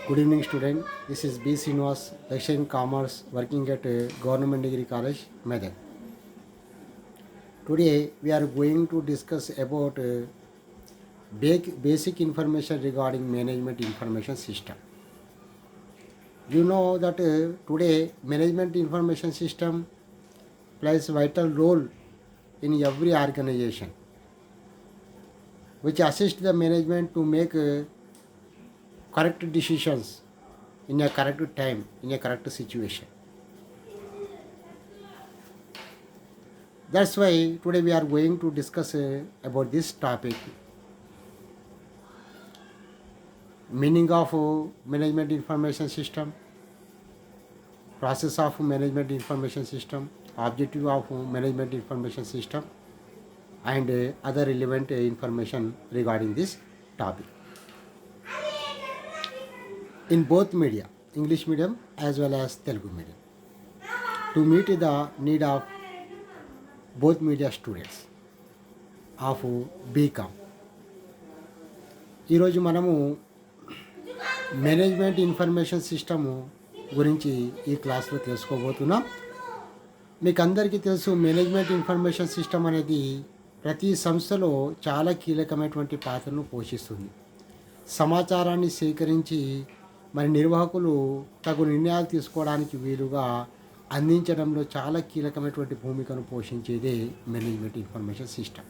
Good evening, student. This is B. Srinivas, lecturer in commerce, working at Government Degree College, Medan. Today, we are going to discuss about basic information regarding management information system. You know that today, management information system plays vital role in every organization, which assists the management to make correct decisions in a correct time, in a correct situation. That's why today we are going to discuss about this topic, meaning of management information system, process of management information system, objective of management information system, and other relevant information regarding this topic. In both media, English medium as well as Telugu medium, to meet the need of both media students of BCom. ఈరోజు మనము management information system గురించి ఈ క్లాస్లో తెలుసుకోబోతున్నాం. మీకు అందరికీ తెలుసు, management information system అనేది ప్రతి సంస్థలో చాలా కీలకమైనటువంటి పాత్రను పోషిస్తుంది. సమాచారాన్ని సేకరించి మరి నిర్వాహకులు తగు నిర్ణయాలు తీసుకోవడానికి వీలుగా అందించడంలో చాలా కీలకమైనటువంటి భూమికను పోషించేదే management information system.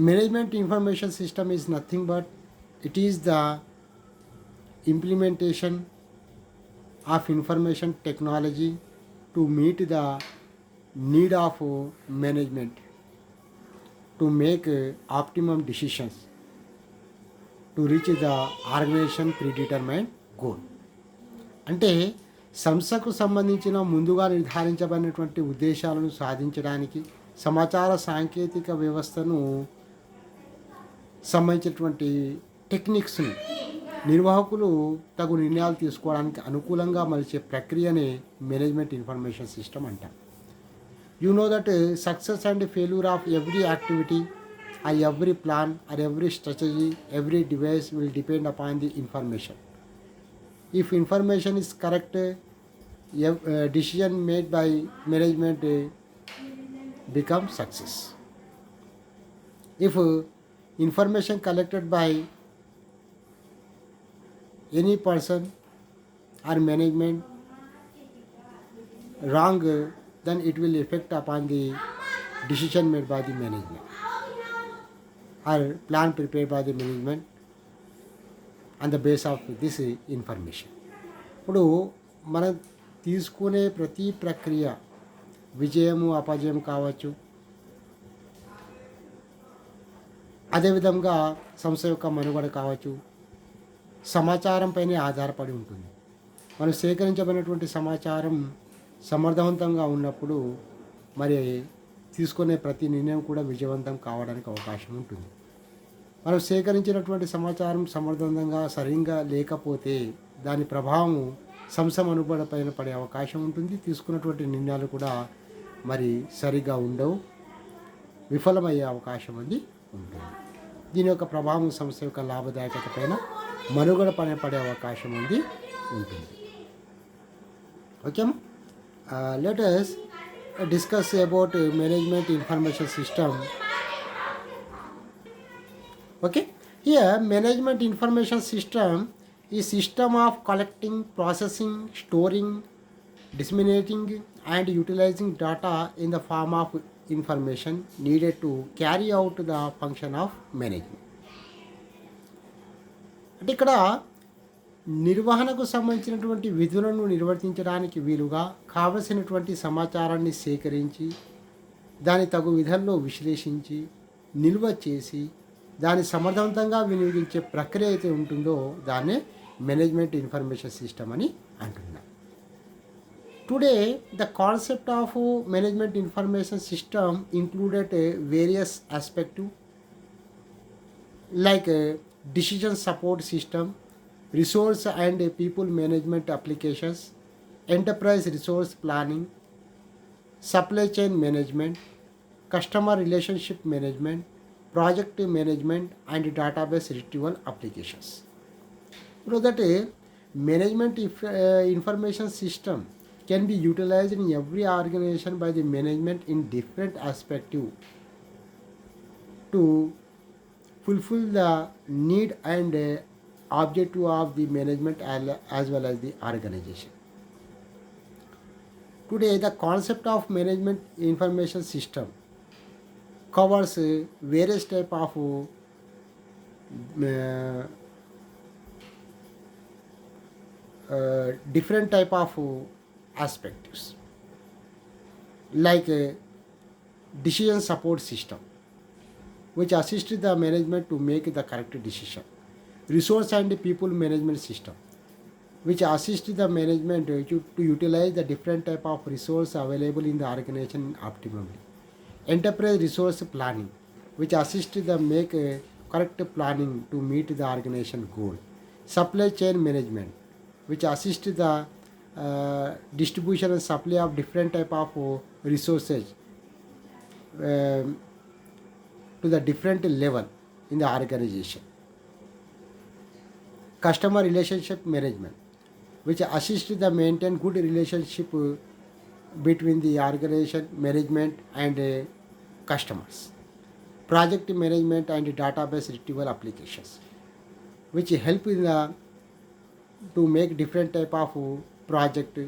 Management information system is nothing but it is the implementation of information technology to meet the need of management to make optimum decisions to reach the organization predetermined goal. అంటే సంస్థకు సంబంధించిన ముందుగా నిర్ధారించబడినటువంటి ఉద్దేశాలను సాధించడానికి సమాచార సాంకేతిక వ్యవస్థను సంబంధించినటువంటి టెక్నిక్స్ని నిర్వాహకులు తగు నిర్ణయాలు తీసుకోవడానికి అనుకూలంగా మలిచే ప్రక్రియనే మేనేజ్మెంట్ ఇన్ఫర్మేషన్ సిస్టమ్ అంటారు. You know that success and failure of every activity or every plan or every strategy every device will depend upon the information. If information is correct, decision made by management become success. If information collected by any person or management wrong, then it will affect upon the decision made by the management or plan prepared by the management on the basis of this information. ఇప్పుడు మనం తీసుకునే ప్రతి ప్రక్రియ విజయము అపజయం కావచ్చు. అదేవిధంగా సంస్థ యొక్క మనుగడ కావచ్చు, సమాచారంపైనే ఆధారపడి ఉంటుంది. మనం సేకరించబడినటువంటి సమాచారం సమర్థవంతంగా ఉన్నప్పుడు మరి తీసుకునే ప్రతి నిర్ణయం కూడా విజయవంతం కావడానికి అవకాశం ఉంటుంది. మనం సేకరించినటువంటి సమాచారం సమర్థవంతంగా సరిగ్గా లేకపోతే దాని ప్రభావం సంస్థ మనుగడ పైన పడే అవకాశం ఉంటుంది. తీసుకున్నటువంటి నిర్ణయాలు కూడా మరి సరిగా ఉండవు, విఫలమయ్యే అవకాశం అనేది ఉంటుంది. దీని యొక్క ప్రభావం సంస్థ యొక్క లాభదాయకత పైన మనుగడ పైన పడే అవకాశం అనేది ఉంటుంది. Okay, let us discuss about management information system. Okay, here management information system is system of collecting, processing, storing, disseminating and utilizing data in the form of information needed to carry out the function of management. అంటే ఇక్కడ నిర్వహణకు సంబంధించినటువంటి విధులను నిర్వర్తించడానికి వీలుగా కావలసినటువంటి సమాచారాన్ని సేకరించి దాని తగు విధంలో విశ్లేషించి నిల్వ చేసి దాన్ని సమర్థవంతంగా వినియోగించే ప్రక్రియ అయితే ఉంటుందో దాన్నే మేనేజ్మెంట్ ఇన్ఫర్మేషన్ సిస్టమ్ అని అంటున్నాం. Today the concept of management information system included various aspective like decision support system, resource and people management applications, enterprise resource planning, supply chain management, customer relationship management, project management and database retrieval applications. that management information system can be utilized in every organization by the management in different aspects to fulfill the need and objective of the management as well as the organization. Today, the concept of management information system covers various type of different type of aspects like decision support system which assists the management to make the correct decision, resource and people management system which assist the management to utilize the different type of resource available in the organization optimally, enterprise resource planning which assists the make correct planning to meet the organization goal, supply chain management which assists the distribution and supply of different type of resources um, to the different level in the organization, customer relationship management which assists the maintain good relationship between the organization management and customers, project management and database retrieval applications which help in the to make different type of project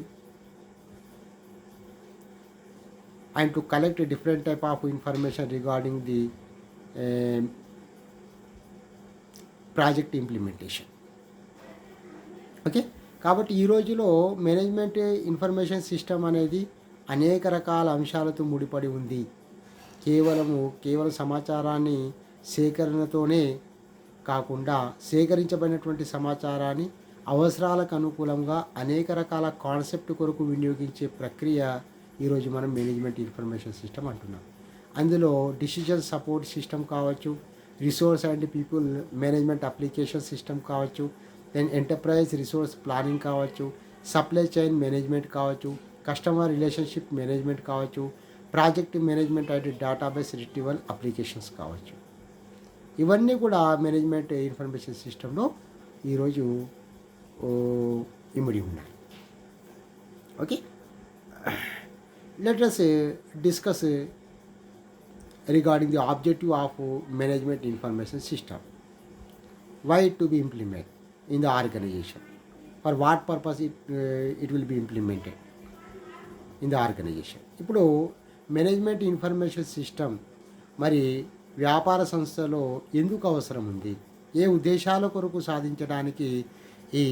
and to collect a different type of information regarding the project implementation. Okay, కాబట్టి ఈ రోజులో management information system అనేది అనేక రకాల అంశాలతో ముడిపడి ఉంది. కేవలం సమాచారాన్ని సేకరణతోనే కాకుండా సేకరించబడినటువంటి సమాచారాన్ని అవసరాలకు అనుకూలంగా అనేక రకాల కాన్సెప్ట్ కొరకు వినియోగించే ప్రక్రియ ఈరోజు మనం మేనేజ్మెంట్ ఇన్ఫర్మేషన్ సిస్టమ్ అంటున్నాం. అందులో డిసిజన్ సపోర్ట్ సిస్టమ్ కావచ్చు, resource and people management application system కావచ్చు, దెన్ ఎంటర్ప్రైజ్ రిసోర్స్ ప్లానింగ్ కావచ్చు, సప్లై చైన్ మేనేజ్మెంట్ కావచ్చు, కస్టమర్ రిలేషన్షిప్ మేనేజ్మెంట్ కావచ్చు, project management and database retrieval applications కావచ్చు. ఇవన్నీ కూడా మేనేజ్మెంట్ ఇన్ఫర్మేషన్ సిస్టంలో ఈరోజు ఇమిడి ఉన్నాయి. Okay, let us discuss regarding the objective of management information system. Why it to be implemented in the organization? For what purpose it will be implemented in the organization? ఇప్పుడు management information system మరి వ్యాపార సంస్థలో ఎందుకు అవసరం ఉంది, ఏ ఉద్దేశాల కొరకు సాధించడానికి ఈ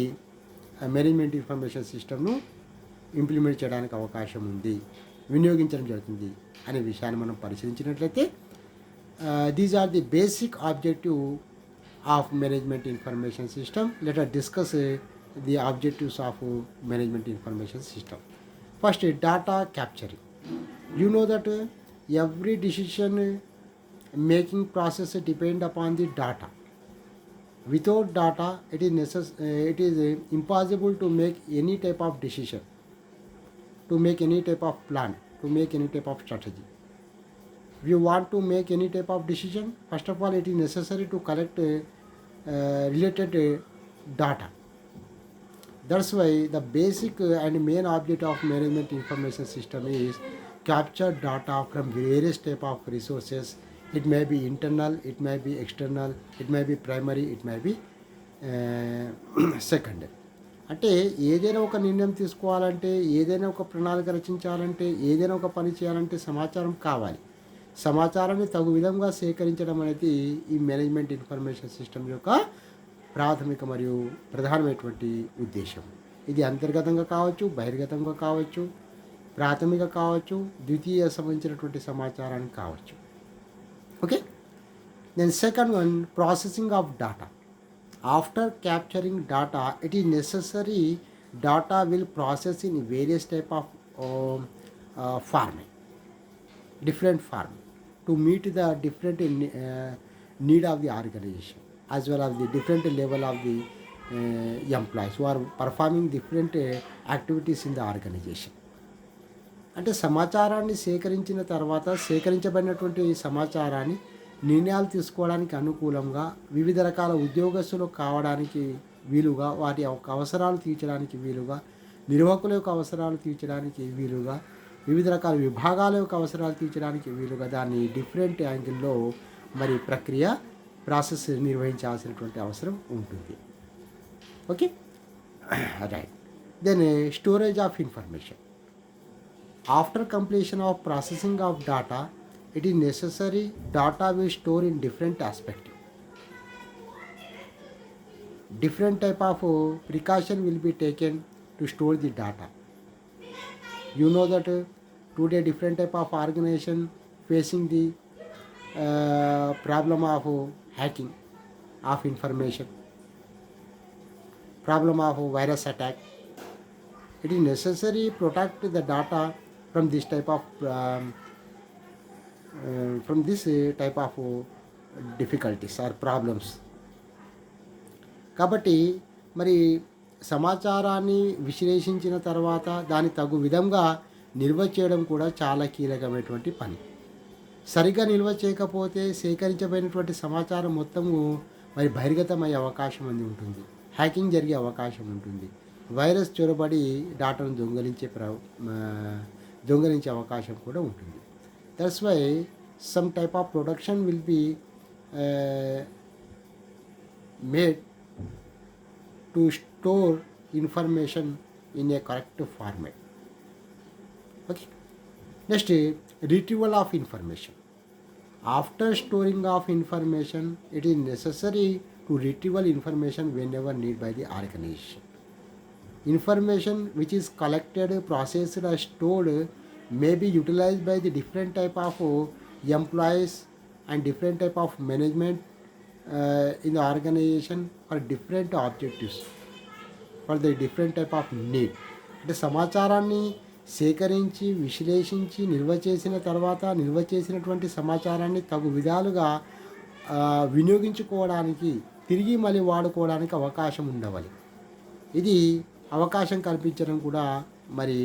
మేనేజ్మెంట్ ఇన్ఫర్మేషన్ సిస్టమ్ను ఇంప్లిమెంట్ చేయడానికి అవకాశం ఉంది, వినియోగించడం జరుగుతుంది అనే విషయాన్ని మనం పరిశీలించినట్లయితే these are the basic objective of management information system. Let us discuss the objectives of management information system. First, data capturing. You know that every decision making process depend upon the data. Without data, it is impossible to make any type of decision, to make any type of plan, to make any type of strategy. If you want to make any type of decision, first of all, it is necessary to collect related data. That's why the basic and main object of management information system is capture data from various type of resources. It may be internal, it may be external, it may be primary, it may be secondary. అంటే ఏదైనా ఒక నిర్ణయం తీసుకోవాలంటే, ఏదైనా ఒక ప్రణాళిక రచించాలంటే, ఏదైనా ఒక పని చేయాలంటే సమాచారం కావాలి. సమాచారాన్ని తగు విధంగా సేకరించడం అనేది ఈ మేనేజ్మెంట్ ఇన్ఫర్మేషన్ సిస్టమ్ యొక్క ప్రాథమిక మరియు ప్రధానమైనటువంటి ఉద్దేశం. ఇది అంతర్గతంగా కావచ్చు, బహిర్గతంగా కావచ్చు, ప్రాథమిక కావచ్చు, ద్వితీయ సంబంధించినటువంటి సమాచారాన్ని కావచ్చు. Okay, then second one, processing of data. After capturing data, it is necessary data will process in various type of format, different format to meet the different need of the organization as well as the different level of the employees who are performing different activities in the organization. అంటే సమాచారాన్ని సేకరించిన తర్వాత సేకరించబడినటువంటి సమాచారాన్ని నిర్ణయాలు తీసుకోవడానికి అనుకూలంగా వివిధ రకాల ఉద్యోగస్తులు కావడానికి వీలుగా, వాటి యొక్క అవసరాలు తీర్చడానికి వీలుగా, నిర్వాహకుల యొక్క అవసరాలు తీర్చడానికి వీలుగా, వివిధ రకాల విభాగాల యొక్క అవసరాలు తీర్చడానికి వీలుగా దాన్ని డిఫరెంట్ యాంగిల్లో మరి ప్రాసెస్ నిర్వహించాల్సినటువంటి అవసరం ఉంటుంది. Okay, right. Then storage of information. After completion of processing of data, it is necessary data will store in different aspect. Different type of precaution will be taken to store the data. You know that today different type of organization facing the problem of hacking of information, problem of virus attack. It is necessary protect the data from this type of difficulties or problems. కాబట్టి మరి సమాచారాన్ని విశ్లేషించిన తర్వాత దాని తగు విధంగా నిల్వ చేయడం కూడా చాలా కీలకమైనటువంటి పని. సరిగ్గా నిల్వ చేయకపోతే సేకరించబడినటువంటి సమాచారం మొత్తము మరి బహిర్గతమయ్యే అవకాశం అనేది ఉంటుంది, హ్యాకింగ్ జరిగే అవకాశం ఉంటుంది, వైరస్ చొరబడి డాటాను దొంగలించే అవకాశం కూడా ఉంటుంది. That's why some type of production will be made to store information in a correct format. Okay. Next, retrieval of information. After storing of information, it is necessary to retrieve information whenever needed by the organization. Information which is collected, processed, or stored may be utilized by the different type of employees and different type of management in the organization for different objectives, for the different type of need. అంటే సమాచారాన్ని సేకరించి విశ్లేషించి నిల్వ చేసిన తర్వాత నిల్వ చేసినటువంటి సమాచారాన్ని తగు విధాలుగా వినియోగించుకోవడానికి, తిరిగి మళ్ళీ వాడుకోవడానికి అవకాశం ఉండవాలి. ఇది అవకాశం కల్పించడం కూడా మరి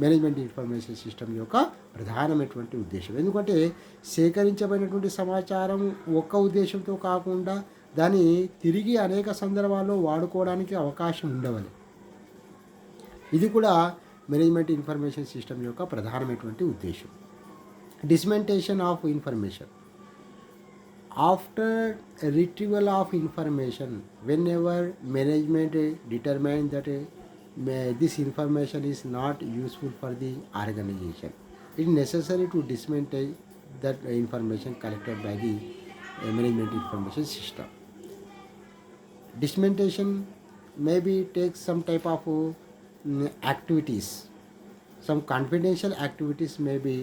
మేనేజ్మెంట్ ఇన్ఫర్మేషన్ సిస్టమ్ యొక్క ప్రధానమైనటువంటి ఉద్దేశం. ఎందుకంటే సేకరించబడినటువంటి సమాచారం ఒక్క ఉద్దేశంతో కాకుండా దాన్ని తిరిగి అనేక సందర్భాల్లో వాడుకోవడానికి అవకాశం ఉండవాలి. ఇది కూడా మేనేజ్మెంట్ ఇన్ఫర్మేషన్ సిస్టమ్ యొక్క ప్రధానమైనటువంటి ఉద్దేశం. Dissemination of information. After retrieval of information, whenever management determine that this information is not useful for the organization, it is necessary to dismantle that information collected by the management information system. Dismantlation maybe takes some type of activities. Some confidential activities may be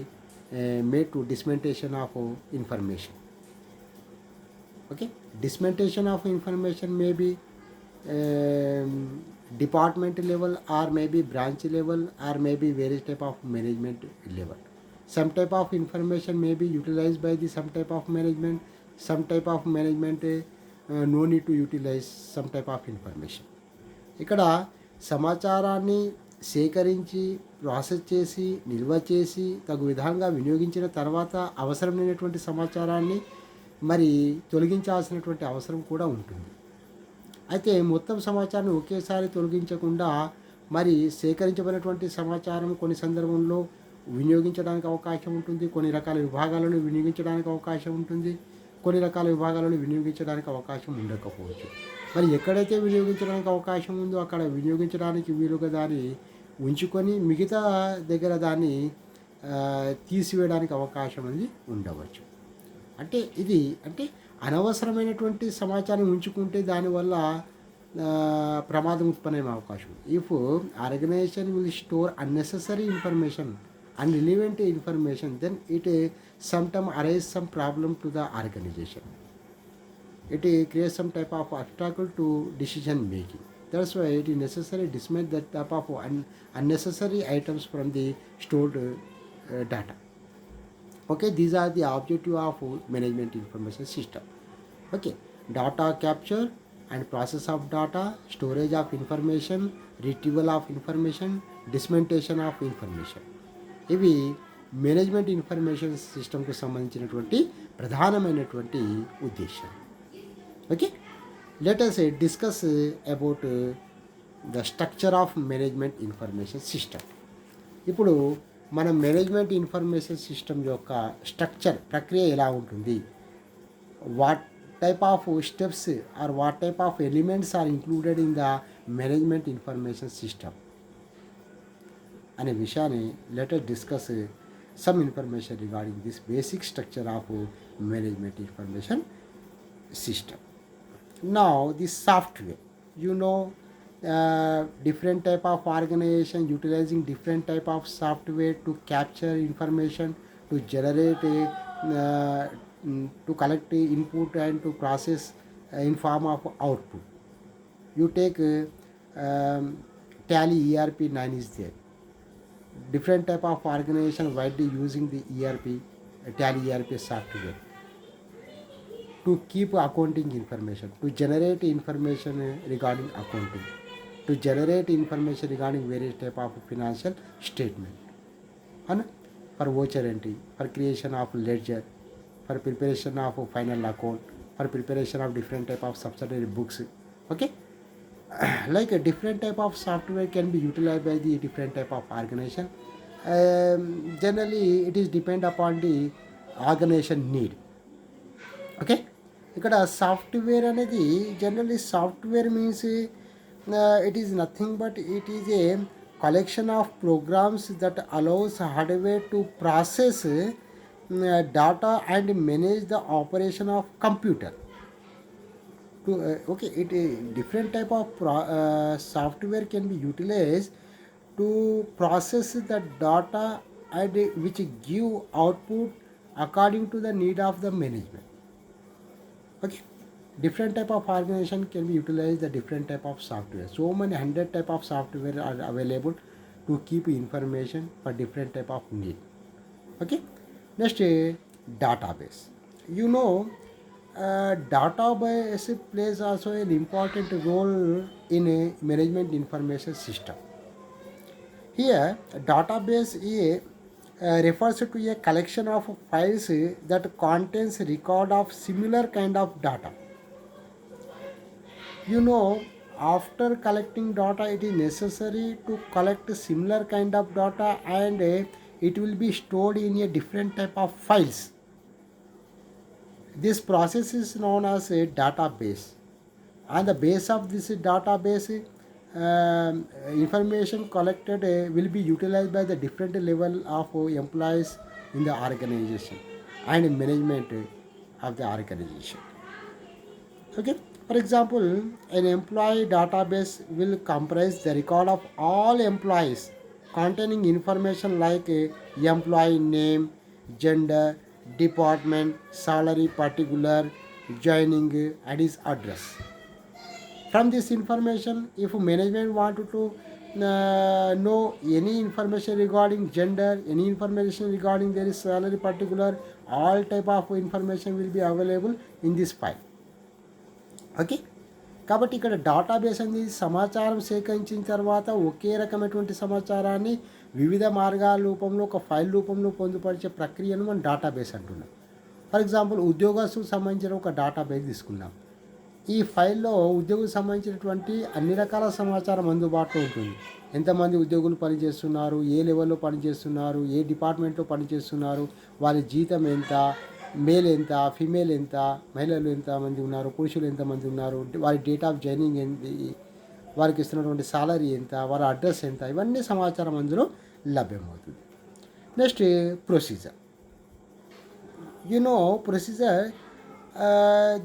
made to dismantlation of information. Okay, dismantlation of information may be department level or maybe branch level or maybe various type of management level. Some type of information may be utilized by the some type of management, some type of management no need to utilize some type of information. ఇక్కడ సమాచారాన్ని సేకరించి process చేసి నిల్వ చేసి తగు విధంగా వినియోగించిన తర్వాత అవసరం లేనటువంటి సమాచారాన్ని మరి తొలగించాల్సినటువంటి అవసరం కూడా ఉంటుంది. అయితే మొత్తం సమాచారాన్ని ఒకేసారి తొలగించకుండా మరి సేకరించబడినటువంటి సమాచారం కొన్ని సందర్భంలో వినియోగించడానికి అవకాశం ఉంటుంది, కొన్ని రకాల విభాగాలను వినియోగించడానికి అవకాశం ఉంటుంది, కొన్ని రకాల విభాగాలను వినియోగించడానికి అవకాశం ఉండకపోవచ్చు. మరి ఎక్కడైతే వినియోగించడానికి అవకాశం ఉందో అక్కడ వినియోగించడానికి వీలుగా దాన్ని ఉంచుకొని మిగతా దగ్గర దాన్ని తీసివేయడానికి అవకాశం అనేది ఉండవచ్చు. అంటే అనవసరమైనటువంటి సమాచారం ఉంచుకుంటే దానివల్ల ప్రమాదం ఉత్పన్నమయ్యే అవకాశం. If organization will store unnecessary information and relevant information, then it sometime arise some problem to the organization. It creates some type of obstacle to decision making. That's why it is necessary to dismiss that type of unnecessary items from the stored data. Okay, these are the objective of management information system. Okay, data capture and process of data, storage of information, retrieval of information, dissemination of information. ఇవి management information సిస్టమ్కు సంబంధించినటువంటి ప్రధానమైనటువంటి ఉద్దేశం. Okay, let us discuss about the structure of management information system. ఇప్పుడు మన management information system యొక్క structure ప్రక్రియ ఎలా ఉంటుంది, what type of steps are what type of elements are included in the management information system అనే విషయాన్ని later discuss some information regarding this basic structure of management information system. Now the software, you know, different type of organization utilizing different type of software to capture information, to generate to collect input and to process in form of output. You take Tally ERP 9 is there. Different type of organization widely using the ERP Tally ERP software to keep accounting information, to generate information regarding accounting, to generate information regarding various type of financial statement, and for voucher entry, for creation of ledger, for preparation of final account, for preparation of different type of subsidiary books. Okay, like a different type of software can be utilized by the different type of organization. Generally, it is depend upon the organization need. ఓకే, ఇక్కడ software అనేది generally software means it is nothing but it is a collection of programs that allows hardware to process data and manage the operation of computer. To okay, it different type of software can be utilized to process the data and which give output according to the need of the management. Okay, different type of organization can be utilized the different type of software. So many 100 type of software are available to keep information for different type of need. Okay, next database. You know, database plays also an important role in a management information system. Here database refers to a collection of files that contains record of similar kind of data. You know, after collecting data it is necessary to collect similar kind of data and it will be stored in a different type of files. This process is known as a database. On the base of this database, information collected will be utilized by the different level of employees in the organization and management of the organization. Okay, for example, an employee database will comprise the record of all employees containing information like employee name, gender, department, salary particular, joining and his address. From this information, if management wanted to know any information regarding gender, any information regarding their salary particular, all type of information will be available in this file. Okay, కాబట్టి ఇక్కడ database అనేది సమాచారం సేకరించిన తర్వాత ఒకే రకమైనటువంటి సమాచారాన్ని వివిధ మార్గాల రూపంలో ఒక ఫైల్ రూపంలో పొందుపరిచే ప్రక్రియను మనం డాటాబేస్ అంటున్నాం. ఫర్ ఎగ్జాంపుల్ ఉద్యోగస్తులకు సంబంధించిన ఒక డాటాబేస్ తీసుకున్నాం. ఈ ఫైల్లో ఉద్యోగులకు సంబంధించినటువంటి అన్ని రకాల సమాచారం అందుబాటులో ఉంటుంది. ఎంతమంది ఉద్యోగులు పనిచేస్తున్నారు, ఏ లెవెల్లో పనిచేస్తున్నారు, ఏ డిపార్ట్మెంట్లో పనిచేస్తున్నారు, వారి జీతం ఎంత, మేల్ ఎంత, ఫీమేల్ ఎంత, మహిళలు ఎంతమంది ఉన్నారు, పురుషులు ఎంతమంది ఉన్నారు, వారి డేట్ ఆఫ్ జాయినింగ్ ఏంటి, వారికి ఇస్తున్నటువంటి సాలరీ ఎంత, వారి అడ్రస్ ఎంత, ఇవన్నీ సమాచారం అందులో లభ్యమవుతుంది. Next procedure. You know, procedure,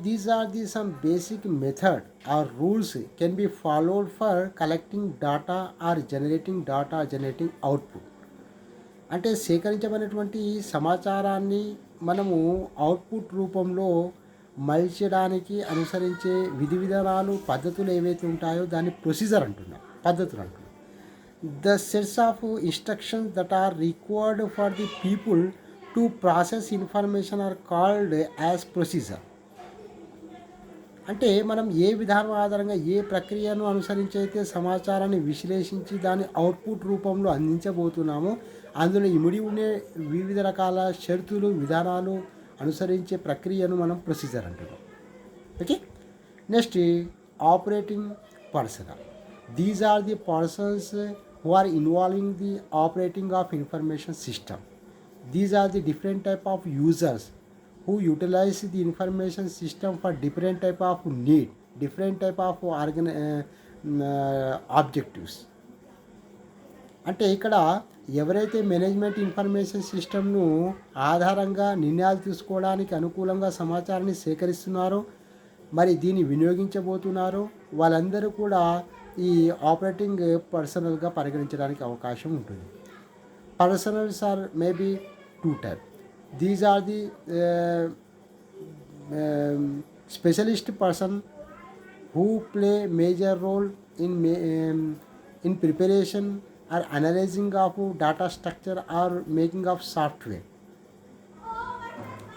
these are the some basic method or rules can be followed for collecting data or generating output. అంటే సేకరించబడినటువంటి సమాచారాన్ని మనము అవుట్పుట్ రూపంలో మలచడానికి అనుసరించే విధి విధానాలు, పద్ధతులు ఏవైతే ఉంటాయో దాన్ని ప్రొసీజర్ అంటున్నాం, పద్ధతులు అంటున్నాం. The sets of instructions that are required for the people to process information are called as procedure. అంటే మనం ఏ విధానం ఆధారంగా ఏ ప్రక్రియను అనుసరించి అయితే సమాచారాన్ని విశ్లేషించి దాన్ని అవుట్పుట్ రూపంలో అందించబోతున్నామో అందులో ఇమిడి ఉండే వివిధ రకాల షరతులు, విధానాలు అనుసరించే ప్రక్రియను మనం ప్రొసీజర్ అంటున్నాం. Okay, Next, operating personnel. These are the persons who are involving the operating of information system. These are the different type of users who utilize the information system for different type of need, different type of objectives. అంటే ఇక్కడ ఎవరైతే management information సిస్టమ్ను ఆధారంగా నిర్ణయాలు తీసుకోవడానికి అనుకూలంగా సమాచారాన్ని సేకరిస్తున్నారో, మరి దీన్ని వినియోగించబోతున్నారో వాళ్ళందరూ కూడా ఈ ఆపరేటింగ్ పర్సనల్గా పరిగణించడానికి అవకాశం ఉంటుంది. Personals are maybe two type. These are the specialist person who play major role in preparation or analyzing of data structure or making of software,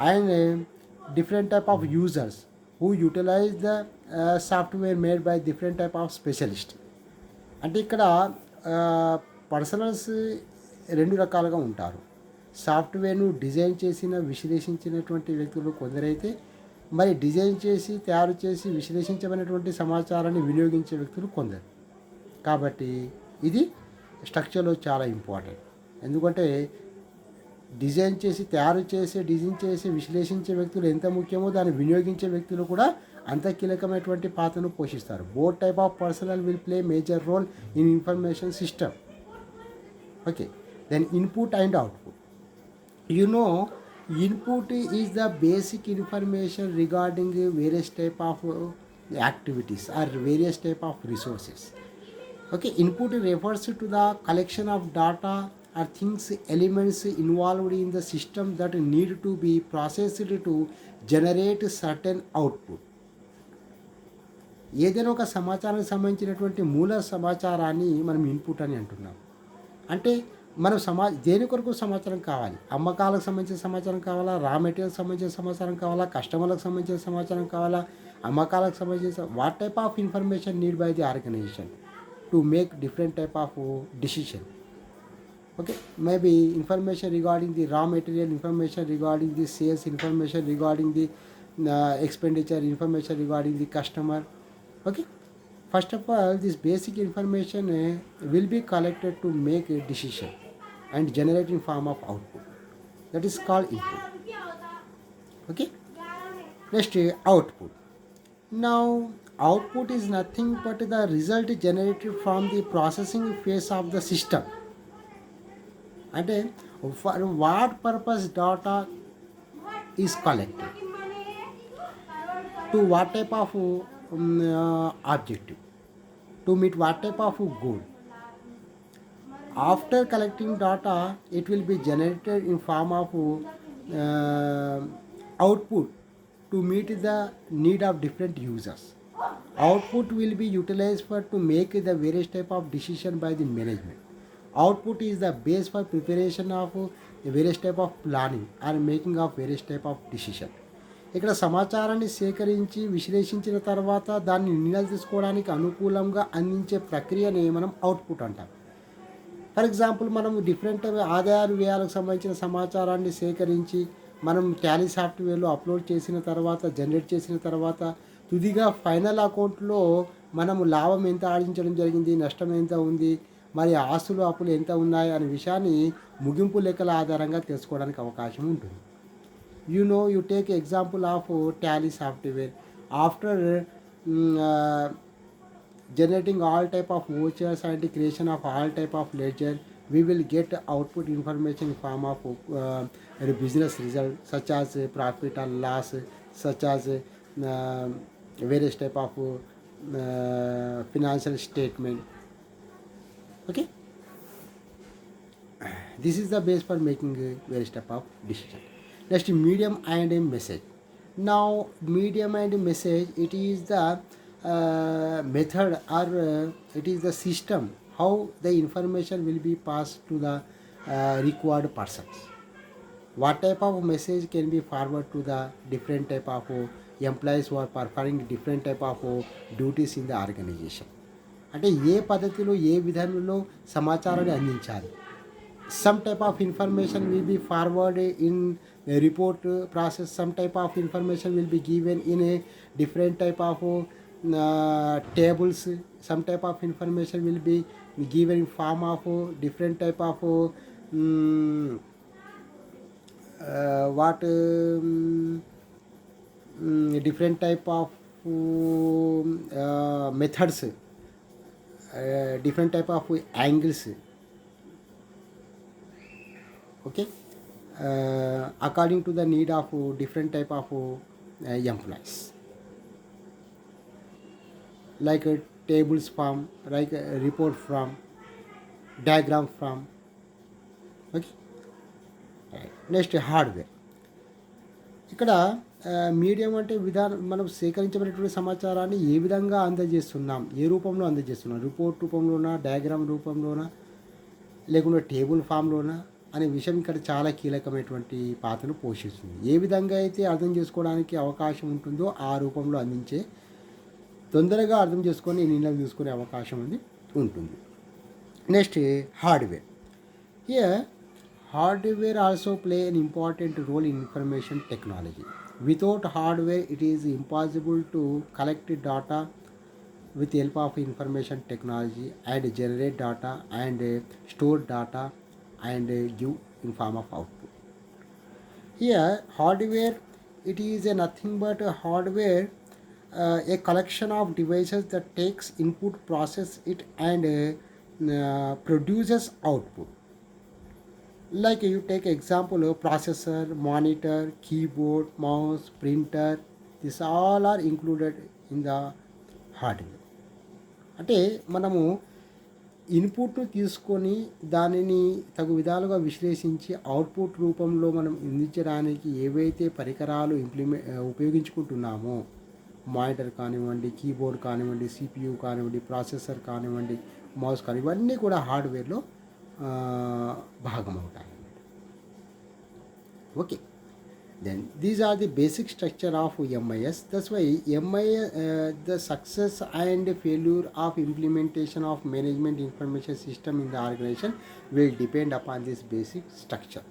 and different type of users who utilize the software made by different type of specialist. అంటే ఇక్కడ personals రెండు రకాలుగా ఉంటారు. సాఫ్ట్వేర్ను design చేసిన విశ్లేషించినటువంటి వ్యక్తులు కొందరైతే, మరి డిజైన్ చేసి తయారు చేసి విశ్లేషించబడినటువంటి సమాచారాన్ని వినియోగించే వ్యక్తులు కొందరు. కాబట్టి ఇది స్ట్రక్చర్లో చాలా ఇంపార్టెంట్. ఎందుకంటే డిజైన్ చేసి తయారు చేసి డిజైన్ చేసి విశ్లేషించే వ్యక్తులు ఎంత ముఖ్యమో దాన్ని వినియోగించే వ్యక్తులు కూడా అంత కీలకమైనటువంటి పాత్రను పోషిస్తారు. Both type of personal will play major role in information system. Okay, then input and output. Input is the basic information regarding various type of activities or various type of resources. Okay, input refers to the collection of data or things, elements involved in the system that need to be processed to generate certain output. ఏదైనా ఒక సమాచారానికి సంబంధించినటువంటి మూల సమాచారాన్ని మనం input అని అంటున్నాం. అంటే మనం దేని కొరకు సమాచారం కావాలి? అమ్మకాలకు సంబంధించిన సమాచారం కావాలా, రా మెటీరియల్కి సంబంధించిన సమాచారం కావాలా, కస్టమర్లకు సంబంధించిన సమాచారం కావాలా, అమ్మకాలకు సంబంధించిన what type of information need by the organization to make different type of decision. Okay, maybe information regarding the raw material, information regarding the sales, information regarding the expenditure, information regarding the customer. Okay, first of all, this basic information will be collected to make a decision and generate in form of output. That is called input. Okay, next, output. Now output is nothing but the result generated from the processing phase of the system. అంటే for what purpose data is collected, to what type of objective, to meet what type of goal. After collecting data, it will be generated in form of output to meet the need of different users. Output will be utilized for to make the various type of decision by the management. Output is the base for preparation of various type of planning or making of various type of decision. ఇక్కడ సమాచారాన్ని సేకరించి విశ్లేషించిన తర్వాత దాన్ని నిర్ణయాలు తీసుకోవడానికి అనుకూలంగా అందించే ప్రక్రియని మనం అవుట్పుట్ అంటాం. ఫర్ ఎగ్జాంపుల్, మనం డిఫరెంట్ ఆదాయాలు వ్యయాలకు సంబంధించిన సమాచారాన్ని సేకరించి మనం టాలీ సాఫ్ట్వేర్లో అప్లోడ్ చేసిన తర్వాత, జనరేట్ చేసిన తర్వాత తుదిగా ఫైనల్ అకౌంట్లో మనము లాభం ఎంత ఆర్జించడం జరిగింది, నష్టం ఎంత ఉంది, మరి ఆస్తులు అప్పులు ఎంత ఉన్నాయి అనే విషయాన్ని ముగింపు లెక్కల ఆధారంగా తెలుసుకోవడానికి అవకాశం ఉంటుంది. You take example of tally software. After generating all type of vouchers and the creation of all type of ledger, we will get output information in form of business result, such as profit or loss, such as various type of financial statement. Okay, this is the base for making various type of decision. Next, medium and message. Now medium and message, it is the method or it is the system how the information will be passed to the required persons. What type of message can be forwarded to the different type of employees who are performing different type of duties in the organization. అంటే ఏ పద్ధతిలో ఏ విధానంలో సమాచారాన్ని అందించాలి. Some type of information will be forwarded in a report process. Some type of information will be given in a different type of tables. Some type of information will be given in form of different type of what different type of methods, different type of angles. Okay, according to the need of different type of employees, like a tables form, like a report from, diagram from. Okay, next hardware. ఇక్కడ medium అంటే విధానం, మనం సేకరించబడినటువంటి సమాచారాన్ని ఏ విధంగా అందజేస్తున్నాం, ఏ రూపంలో అందజేస్తున్నాం, report రూపంలోనా, diagram రూపంలోనా, లేకుంటే టేబుల్ ఫామ్లోనా అనే విషయం ఇక్కడ చాలా కీలకమైనటువంటి పాత్రను పోషిస్తుంది. ఏ విధంగా అయితే అర్థం చేసుకోవడానికి అవకాశం ఉంటుందో ఆ రూపంలో అందించే, తొందరగా అర్థం చేసుకొని నిర్ణయం తీసుకునే అవకాశం ఉంటుంది. Next hardware. Here hardware also play an important role in information technology. Without hardware, it is impossible to collect data with the help of information technology and generate data and store data and give in form of output. Here, hardware, it is nothing but a hardware, a collection of devices that takes input, process it, and produces output. Like you take example of processor, monitor, keyboard, mouse, printer, these all are included in the hardware. అంటే మనము ఇన్పుట్ను తీసుకొని దానిని తగు విధాలుగా విశ్లేషించి output రూపంలో మనం అందించడానికి ఏవైతే పరికరాలు ఉపయోగించుకుంటున్నామో, మానిటర్ కానివ్వండి, కీబోర్డ్ కానివ్వండి, సిపియు కానివ్వండి, ప్రాసెసర్ కానివ్వండి, మౌస్ కానివ్వండి, ఇవన్నీ కూడా హార్డ్వేర్లో భాగం అవుతాయి. Okay, then these are the basic structure of MIS. That's why MIS, the success and failure of implementation of management information system in the organization will depend upon this basic structure.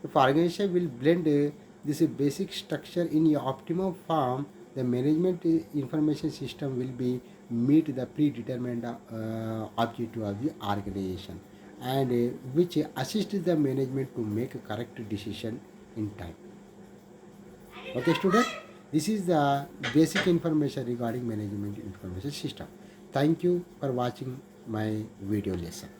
If organization will blend this basic structure in a optimum form, the management information system will be meet the predetermined objective of the organization, and which assists the management to make a correct decision in time. Okay student, this is the basic information regarding management information system. Thank you for watching my video lesson.